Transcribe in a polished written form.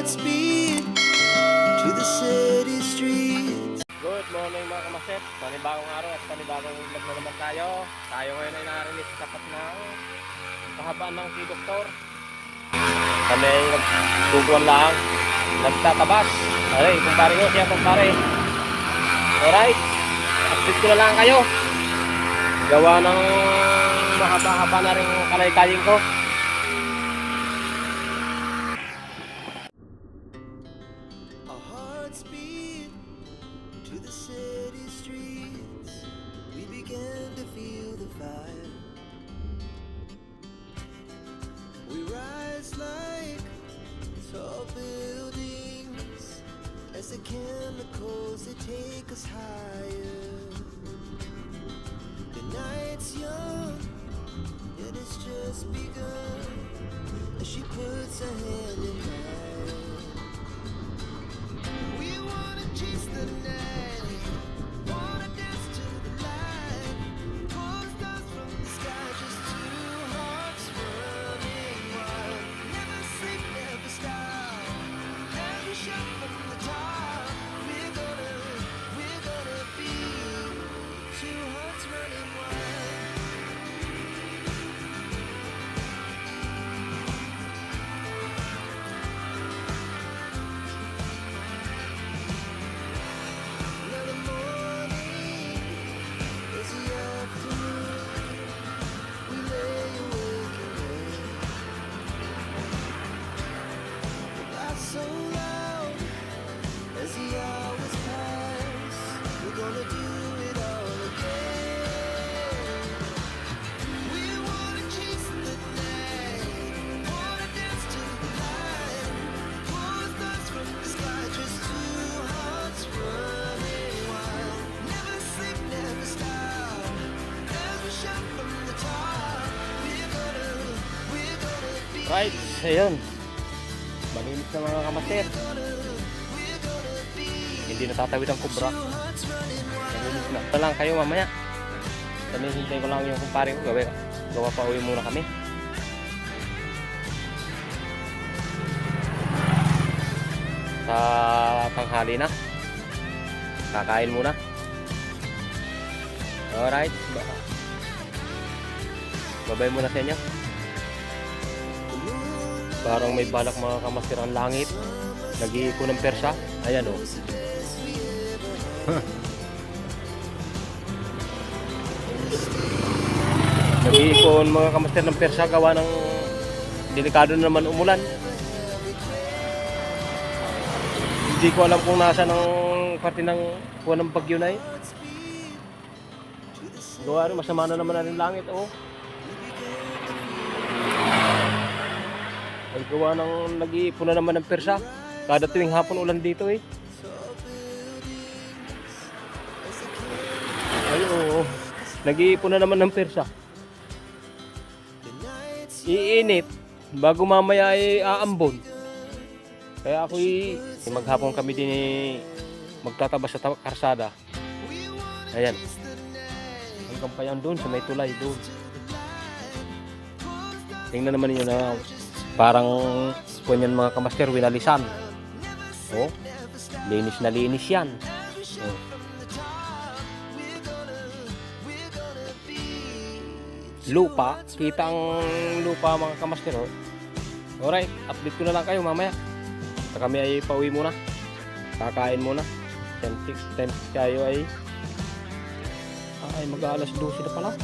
hearts beat to the city streets. Good morning mga kamaset. Panibagong araw at panibagong vlog na naman tayo. Tayo ngayon ay narinig sa tapat na kahabaan ng Doktor. Kami ay nagtukuan lang. Nagtatabas. Ay, kumpare ko, siya kumpare. Alright. Update ko na lang kayo. Gawa ng mahaba-haba na rin kalay-kaling ko. Our hearts beat to the city streets. We began to feel the fire. We rise like tall buildings as the chemicals they take us higher. The night's young, and it's just begun as she puts her hand in mine. We wanna chase the night, wanna dance to the light, pull stars from the sky, just two hearts running wild. Never sleep, never stop, every shot from the top. We're gonna be two hearts running wild. Another morning is the afternoon. We lay awake and wait. The laughs so loud as the hours pass. We're gonna do it all again. We wanna chase the night, wanna dance to the light, pull the stars from the sky, just two hearts running wild. Never sleep, never stop, as we shout from the top. We're gonna be. Right, ayun. Malinis na mga kamaster. Hindi natatawid ang kubra. Malinis na. Ito lang kayo mamaya. Hintay ko lang yung kumpare ko. Gawa pa uwi muna kami. Sa tanghali na. Kakain muna. Alright. Babay muna sa inyo. Parang may balak mga kamaster ang langit. Nag-iiko ng persa. Ayan o. Nag-iikon mga kamaster ng persa. Gawa ng delikado na naman umulan. Hindi ko alam kung nasa ng parte ng kuha ng bagyo na eh. Gawa rin masama na naman na rin langit o. Ay gawa ng nag-iipon na naman ng persa. Kada tuwing hapon ulan dito eh. Ay oo. Nag-iipon na naman ng persa. Iinit. Bago mamaya ay aambon. Kaya ako'y maghapon kami din magtatabas sa karsada. Ayan. Hanggang pa yan doon sa may tulay doon. Tingnan naman niyo na parang kunyan mga kamaster winalisan. Oh, linis na linis yan. Oh. Lupa, kita ang lupa mga kamaster. Oh. Alright, update ko na lang kayo mamaya. At kami ay pauwi muna. Kakain muna. 10 tayo ay mag-alas 12 na pala.